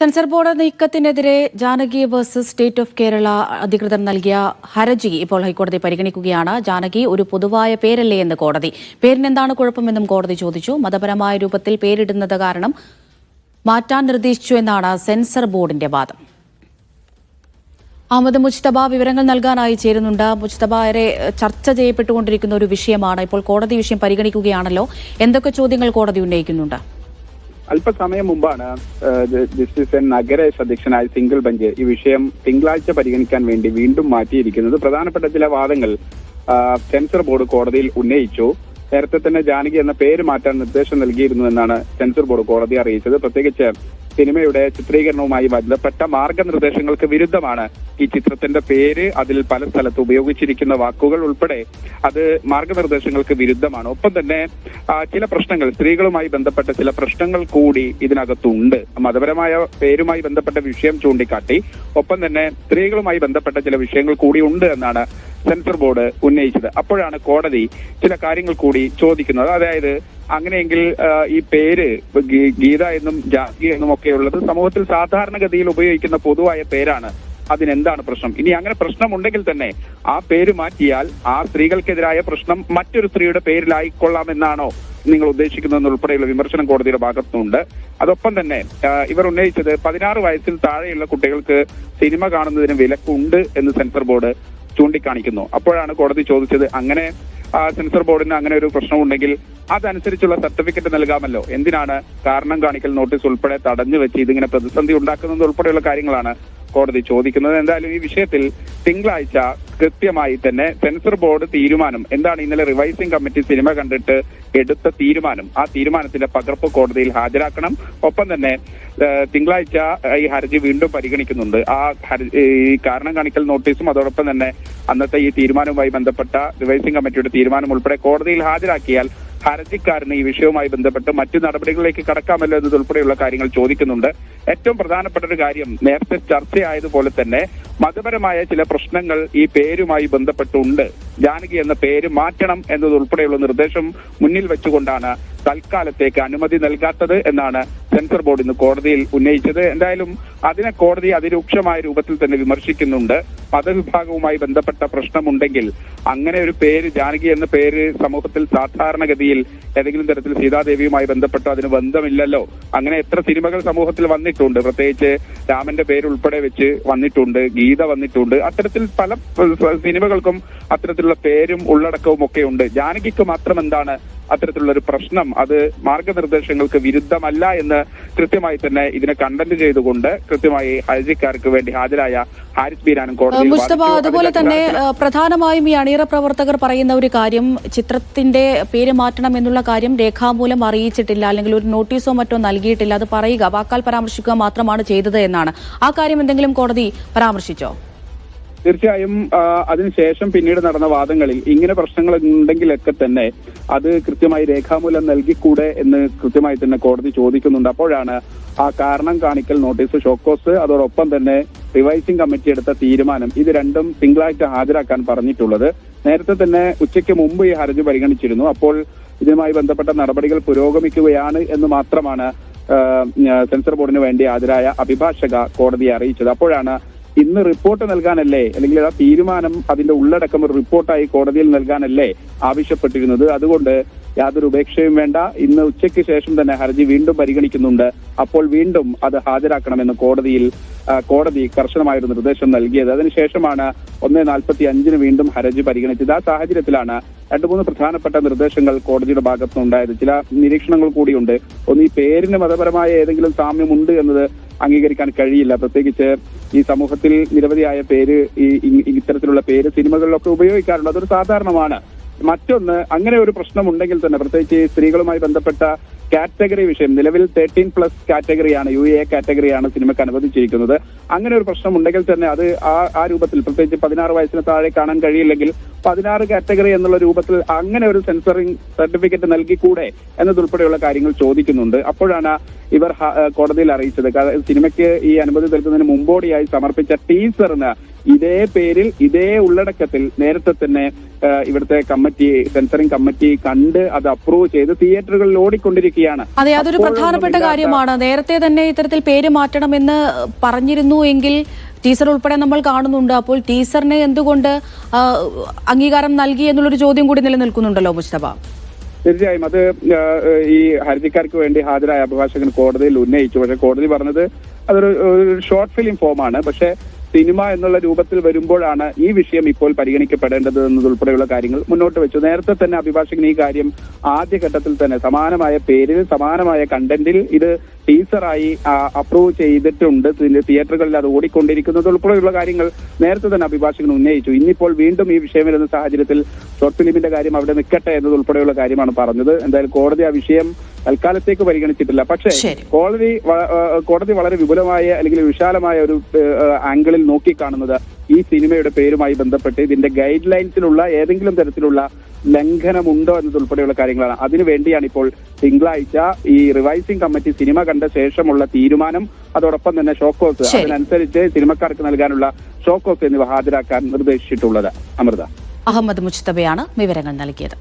Censor board നീക്കത്തിനെതിരെ Janaki versus state of Kerala അധികൃതർ നൽകിയ ഹർജി ഇപ്പോൾ ഹൈക്കോടതി പരിഗണിക്കുകയാണ്. ജാനകി ഒരു പൊതുവായ പേരല്ലേ എന്ന് കോടതി. പേരിനെന്താണ് കുഴപ്പമെന്നും കോടതി ചോദിച്ചു. മതപരമായ രൂപത്തിൽ പേരിടുന്നത് കാരണം മാറ്റാൻ നിർദ്ദേശിച്ചു എന്നാണ് സെൻസർ ബോർഡിന്റെ വാദം. അഹമ്മദ് മുജ്തബ വിവരങ്ങൾ നൽകാനായി ചേരുന്നുണ്ട്. മുജ്തബ ഏറെ ചർച്ച ചെയ്യപ്പെട്ടുകൊണ്ടിരിക്കുന്ന ഒരു വിഷയമാണ്. ഇപ്പോൾ കോടതി വിഷയം പരിഗണിക്കുകയാണല്ലോ. എന്തൊക്കെ ചോദ്യങ്ങൾ കോടതി ഉന്നയിക്കുന്നുണ്ട്? അല്പസമയം മുമ്പാണ് ജസ്റ്റിസ് എൻ നഗരേഷ് അധ്യക്ഷനായ സിംഗിൾ ബെഞ്ച് ഈ വിഷയം തിങ്കളാഴ്ച പരിഗണിക്കാൻ വേണ്ടി വീണ്ടും മാറ്റിയിരിക്കുന്നത്. പ്രധാനപ്പെട്ട ചില വാദങ്ങൾ സെൻസർ ബോർഡ് കോടതിയിൽ ഉന്നയിച്ചു. നേരത്തെ തന്നെ ജാനകി എന്ന പേര് മാറ്റാൻ നിർദ്ദേശം നൽകിയിരുന്നു എന്നാണ് സെൻസർ ബോർഡ് കോടതിയെ അറിയിച്ചത്. പ്രത്യേകിച്ച് സിനിമയുടെ ചിത്രീകരണവുമായി ബന്ധപ്പെട്ട മാർഗനിർദ്ദേശങ്ങൾക്ക് വിരുദ്ധമാണ് ഈ ചിത്രത്തിന്റെ പേര്. അതിൽ പല സ്ഥലത്ത് ഉപയോഗിച്ചിരിക്കുന്ന വാക്കുകൾ ഉൾപ്പെടെ അത് മാർഗനിർദ്ദേശങ്ങൾക്ക് വിരുദ്ധമാണ്. ഒപ്പം തന്നെ ചില പ്രശ്നങ്ങൾ, സ്ത്രീകളുമായി ബന്ധപ്പെട്ട ചില പ്രശ്നങ്ങൾ കൂടി ഇതിനകത്തുണ്ട്. മതപരമായ പേരുമായി ബന്ധപ്പെട്ട വിഷയം ചൂണ്ടിക്കാട്ടി ഒപ്പം തന്നെ സ്ത്രീകളുമായി ബന്ധപ്പെട്ട ചില വിഷയങ്ങൾ കൂടി ഉണ്ട് എന്നാണ് സെൻസർ ബോർഡ് ഉന്നയിച്ചത്. അപ്പോഴാണ് കോടതി ചില കാര്യങ്ങൾ കൂടി ചോദിക്കുന്നത്. അതായത് അങ്ങനെയെങ്കിൽ ഈ പേര് ഗീത എന്നും ജാനകി എന്നും ഒക്കെ ഉള്ളത് സമൂഹത്തിൽ സാധാരണഗതിയിൽ ഉപയോഗിക്കുന്ന പൊതുവായ പേരാണ്. അതിനെന്താണ് പ്രശ്നം? ഇനി അങ്ങനെ പ്രശ്നമുണ്ടെങ്കിൽ തന്നെ ആ പേര് മാറ്റിയാൽ ആ സ്ത്രീകൾക്കെതിരായ പ്രശ്നം മറ്റൊരു സ്ത്രീയുടെ പേരിലായിക്കൊള്ളാമെന്നാണോ നിങ്ങൾ ഉദ്ദേശിക്കുന്നതെന്നുൾപ്പെടെയുള്ള വിമർശനം കോടതിയുടെ ഭാഗത്തുനിന്നുണ്ട്. അതൊപ്പം തന്നെ ഇവർ ഉന്നയിച്ചത് 16 വയസ്സിൽ താഴെയുള്ള കുട്ടികൾക്ക് സിനിമ കാണുന്നതിന് വിലക്കുണ്ട് എന്ന് സെൻസർ ബോർഡ് ചൂണ്ടിക്കാണിക്കുന്നു. അപ്പോഴാണ് കോടതി ചോദിച്ചത്, അങ്ങനെ സെൻസർ ബോർഡിന് അങ്ങനെ ഒരു പ്രശ്നമുണ്ടെങ്കിൽ അതനുസരിച്ചുള്ള സർട്ടിഫിക്കറ്റ് നൽകാമല്ലോ, എന്തിനാണ് കാരണം കാണിക്കൽ നോട്ടീസ് ഉൾപ്പെടെ തടഞ്ഞു വെച്ച് ഇതിങ്ങനെ പ്രതിസന്ധി ഉണ്ടാക്കുന്നത് ഉൾപ്പെടെയുള്ള കാര്യങ്ങളാണ് കോടതി ചോദിക്കുന്നത്. എന്തായാലും ഈ വിഷയത്തിൽ തിങ്കളാഴ്ച കൃത്യമായി തന്നെ സെൻസർ ബോർഡ് തീരുമാനം എന്താണ്, ഇന്നലെ റിവൈസിംഗ് കമ്മിറ്റി സിനിമ കണ്ടിട്ട് എടുത്ത തീരുമാനം, ആ തീരുമാനത്തിന്റെ പകർപ്പ് കോടതിയിൽ ഹാജരാക്കണം. ഒപ്പം തന്നെ തിങ്കളാഴ്ച ഈ ഹർജി വീണ്ടും പരിഗണിക്കുന്നുണ്ട്. ഈ കാരണം കാണിക്കൽ നോട്ടീസും അതോടൊപ്പം തന്നെ അന്നത്തെ ഈ തീരുമാനവുമായി ബന്ധപ്പെട്ട റിവൈസിംഗ് കമ്മിറ്റിയുടെ തീരുമാനം ഉൾപ്പെടെ കോടതിയിൽ ഹാജരാക്കിയാൽ ഹർജിക്കാരന് ഈ വിഷയവുമായി ബന്ധപ്പെട്ട് മറ്റു നടപടികളിലേക്ക് കടക്കാമല്ലോ എന്നതുൾപ്പെടെയുള്ള കാര്യങ്ങൾ ചോദിക്കുന്നുണ്ട്. ഏറ്റവും പ്രധാനപ്പെട്ട ഒരു കാര്യം, നേരത്തെ ചർച്ചയായതുപോലെ തന്നെ മതപരമായ ചില പ്രശ്നങ്ങൾ ഈ പേരുമായി ബന്ധപ്പെട്ടുണ്ട്. ജാനകി എന്ന പേര് മാറ്റണം എന്നതുൾപ്പെടെയുള്ള നിർദ്ദേശം മുന്നിൽ വെച്ചുകൊണ്ടാണ് തൽക്കാലത്തേക്ക് അനുമതി നൽകാത്തത് എന്നാണ് സെൻസർ ബോർഡ് ഇന്ന് കോടതിയിൽ ഉന്നയിച്ചത്. എന്തായാലും അതിനെ കോടതി അതിരൂക്ഷമായ രൂപത്തിൽ തന്നെ വിമർശിക്കുന്നുണ്ട്. മതവിഭാഗവുമായി ബന്ധപ്പെട്ട പ്രശ്നമുണ്ടെങ്കിൽ അങ്ങനെ ഒരു പേര്, ജാനകി എന്ന പേര് സമൂഹത്തിൽ സാധാരണഗതിയിൽ ഏതെങ്കിലും തരത്തിൽ സീതാദേവിയുമായി ബന്ധപ്പെട്ട് അതിന് ബന്ധമില്ലല്ലോ. അങ്ങനെ എത്ര സിനിമകൾ സമൂഹത്തിൽ വന്നിട്ടുണ്ട്, പ്രത്യേകിച്ച് രാമന്റെ പേരുൾപ്പെടെ വെച്ച് വന്നിട്ടുണ്ട്, ഗീത വന്നിട്ടുണ്ട്. അത്തരത്തിൽ പല സിനിമകൾക്കും അത്തരത്തിലുള്ള പേരും ഉള്ളടക്കവും ഒക്കെ ഉണ്ട്. ജാനകിക്ക് മാത്രം എന്താണ് അത്തരത്തിലുള്ള ഒരു പ്രശ്നം? അത് മാർഗനിർദ്ദേശങ്ങൾക്ക് വിരുദ്ധമല്ല എന്ന് കൃത്യമായി തന്നെ ഇതിനെ കണ്ടന്റ് ചെയ്തുകൊണ്ട് കൃത്യമായി ഹർജിക്കാർക്ക് വേണ്ടി ഹാജരായ ഹാരിസ് ബീരാനും കോടതിയിൽ മുസ്തഫ, അതുപോലെ തന്നെ പ്രധാനമായും ഈ അണിയറ പ്രവർത്തകർ പറയുന്ന ഒരു കാര്യം, ചിത്രത്തിന്റെ പേര് മാറ്റണം എന്നുള്ള കാര്യം രേഖാമൂലം അറിയിച്ചിട്ടില്ല, അല്ലെങ്കിൽ ഒരു നോട്ടീസോ മറ്റോ നൽകിയിട്ടില്ല. അത് പറയുക, വാക്കാൽ പരാമർശിക്കുക മാത്രമാണ് ചെയ്തത് എന്നാണ്. ആ കാര്യം എന്തെങ്കിലും കോടതി പരാമർശിച്ചോ? തീർച്ചയായും അതിനുശേഷം പിന്നീട് നടന്ന വാദങ്ങളിൽ ഇങ്ങനെ പ്രശ്നങ്ങൾ ഉണ്ടെങ്കിലൊക്കെ തന്നെ അത് കൃത്യമായി രേഖാമൂലം നൽകിക്കൂടെ എന്ന് കൃത്യമായി തന്നെ കോടതി ചോദിക്കുന്നുണ്ട്. അപ്പോഴാണ് ആ കാരണം കാണിക്കൽ നോട്ടീസ്, ഷോക്കോസ്, അതോടൊപ്പം തന്നെ റിവൈസിംഗ് കമ്മിറ്റി എടുത്ത തീരുമാനം, ഇത് രണ്ടും തിങ്കളാഴ്ച ഹാജരാക്കാൻ പറഞ്ഞിട്ടുള്ളത്. നേരത്തെ തന്നെ ഉച്ചയ്ക്ക് മുമ്പ് ഈ ഹർജി പരിഗണിച്ചിരുന്നു. അപ്പോൾ ഇതുമായി ബന്ധപ്പെട്ട നടപടികൾ പുരോഗമിക്കുകയാണ് എന്ന് മാത്രമാണ് സെൻസർ ബോർഡിന് വേണ്ടി ഹാജരായ അഭിഭാഷക കോടതിയെ അറിയിച്ചത്. അപ്പോഴാണ് ഇന്ന് റിപ്പോർട്ട് നൽകാനല്ലേ, അല്ലെങ്കിൽ ആ തീരുമാനം അതിന്റെ ഉള്ളടക്കം ഒരു റിപ്പോർട്ടായി കോടതിയിൽ നൽകാനല്ലേ ആവശ്യപ്പെട്ടിരുന്നത്. അതുകൊണ്ട് യാതൊരു ഉപേക്ഷയും വേണ്ട, ഇന്ന് ഉച്ചയ്ക്ക് ശേഷം തന്നെ ഹർജി വീണ്ടും പരിഗണിക്കുന്നുണ്ട്. അപ്പോൾ വീണ്ടും അത് ഹാജരാക്കണമെന്ന് കോടതി കർശനമായൊരു നിർദ്ദേശം നൽകിയത്. അതിനുശേഷമാണ് 1:45 വീണ്ടും ഹർജി പരിഗണിച്ചത്. ആ സാഹചര്യത്തിലാണ് 2-3 പ്രധാനപ്പെട്ട നിർദ്ദേശങ്ങൾ കോടതിയുടെ ഭാഗത്തുനിന്നുണ്ടായത്. ചില നിരീക്ഷണങ്ങൾ കൂടിയുണ്ട്. ഒന്ന്, ഈ പേരിന് മതപരമായ ഏതെങ്കിലും സാമ്യമുണ്ട് എന്നത് അംഗീകരിക്കാൻ കഴിയില്ല. പ്രത്യേകിച്ച് ഈ സമൂഹത്തിൽ നിരവധിയായ പേര്, ഇത്തരത്തിലുള്ള പേര് സിനിമകളിലൊക്കെ ഉപയോഗിക്കാറുണ്ട്, അതൊരു സാധാരണമാണ്. മറ്റൊന്ന്, അങ്ങനെ ഒരു പ്രശ്നം ഉണ്ടെങ്കിൽ തന്നെ പ്രത്യേകിച്ച് സ്ത്രീകളുമായി ബന്ധപ്പെട്ട കാറ്റഗറി വിഷയം, നിലവിൽ 13+ കാറ്റഗറിയാണ്, UA കാറ്റഗറിയാണ് സിനിമയ്ക്ക് അനുവദിച്ചിരിക്കുന്നത്. അങ്ങനെ ഒരു പ്രശ്നം ഉണ്ടെങ്കിൽ തന്നെ അത് ആ രൂപത്തിൽ, പ്രത്യേകിച്ച് 16 വയസ്സിന് താഴെ കാണാൻ കഴിയില്ലെങ്കിൽ 16 കാറ്റഗറി എന്നുള്ള രൂപത്തിൽ അങ്ങനെ ഒരു സെൻസറിംഗ് സർട്ടിഫിക്കറ്റ് നൽകിക്കൂടെ എന്നതുൾപ്പെടെയുള്ള കാര്യങ്ങൾ ചോദിക്കുന്നുണ്ട്. അപ്പോഴാണ് ഇവർ കോടതിയിൽ അറിയിച്ചത്, സിനിമയ്ക്ക് ഈ അനുമതി നൽകുന്നതിന് മുമ്പോടിയായി സമർപ്പിച്ച ടീസറിന് ഇതേ പേരിൽ ഇതേ ഉള്ളടക്കത്തിൽ നേരത്തെ തന്നെ ഇവിടുത്തെ കമ്മിറ്റി, സെൻസറിംഗ് കമ്മിറ്റി കണ്ട് അത് അപ്രൂവ് ചെയ്ത് തിയേറ്ററുകളിൽ ഓടിക്കൊണ്ടിരിക്കുകയാണ്. അതെ, അതൊരു പ്രധാനപ്പെട്ട കാര്യമാണ്. നേരത്തെ തന്നെ ഇത്തരത്തിൽ പേര് മാറ്റണമെന്ന് പറഞ്ഞിരുന്നു എങ്കിൽ ടീസർ ഉൾപ്പെടെ നമ്മൾ കാണുന്നുണ്ട്. അപ്പോൾ ടീസറിന് എന്തുകൊണ്ട് അംഗീകാരം നൽകി എന്നുള്ളൊരു ചോദ്യം കൂടി നിലനിൽക്കുന്നുണ്ടല്ലോ മുസ്തഫ. തീർച്ചയായും അത് ഈ ഹർജിക്കാർക്ക് വേണ്ടി ഹാജരായ അഭിഭാഷകൻ കോടതിയിൽ ഉന്നയിച്ചു. പക്ഷെ കോടതി പറഞ്ഞത് അതൊരു ഷോർട്ട് ഫിലിം ഫോമാണ്. പക്ഷെ സിനിമ എന്നുള്ള രൂപത്തിൽ വരുമ്പോഴാണ് ഈ വിഷയം ഇപ്പോൾ പരിഗണിക്കപ്പെടേണ്ടത് എന്നതുൾപ്പെടെയുള്ള കാര്യങ്ങൾ മുന്നോട്ട് വെച്ചു. നേരത്തെ തന്നെ അഭിഭാഷകൻ ഈ കാര്യം ആദ്യഘട്ടത്തിൽ തന്നെ സമാനമായ പേരിൽ സമാനമായ കണ്ടന്റിൽ ഇത് ടീസറായി അപ്രൂവ് ചെയ്തിട്ടുണ്ട്. തിയേറ്ററുകളിൽ അത് ഓടിക്കൊണ്ടിരിക്കുന്നത് ഉൾപ്പെടെയുള്ള കാര്യങ്ങൾ നേരത്തെ തന്നെ അഭിഭാഷകൻ ഉന്നയിച്ചു. ഇന്നിപ്പോൾ വീണ്ടും ഈ വിഷയം വരുന്ന സാഹചര്യത്തിൽ ഷോർട്ട് ഫിലിമിന്റെ കാര്യം അവിടെ നിൽക്കട്ടെ എന്നതുൾപ്പെടെയുള്ള കാര്യമാണ് പറഞ്ഞത്. എന്തായാലും കോടതി ആ വിഷയം തൽക്കാലത്തേക്ക് പരിഗണിച്ചിട്ടില്ല. പക്ഷേ കോടതി വളരെ വിപുലമായ അല്ലെങ്കിൽ വിശാലമായ ഒരു ആംഗിളിൽ നോക്കിക്കാണുന്നത് ഈ സിനിമയുടെ പേരുമായി ബന്ധപ്പെട്ട് ഇതിന്റെ ഗൈഡ് ലൈൻസിലുള്ള ഏതെങ്കിലും തരത്തിലുള്ള ലംഘനമുണ്ടോ എന്നതുൾപ്പെടെയുള്ള കാര്യങ്ങളാണ്. അതിനുവേണ്ടിയാണ് ഇപ്പോൾ തിങ്കളാഴ്ച ഈ റിവൈസിംഗ് കമ്മിറ്റി സിനിമ കണ്ട ശേഷമുള്ള തീരുമാനം, അതോടൊപ്പം തന്നെ ഷോക്കോസ്, അതിനനുസരിച്ച് സിനിമക്കാർക്ക് നൽകാനുള്ള ഷോക്കോസ് എന്നിവ ഹാജരാക്കാൻ നിർദ്ദേശിച്ചിട്ടുള്ളത്. അമൃത. അഹമ്മദ് മുജ്തബയാണ് വിവരങ്ങൾ നൽകിയത്.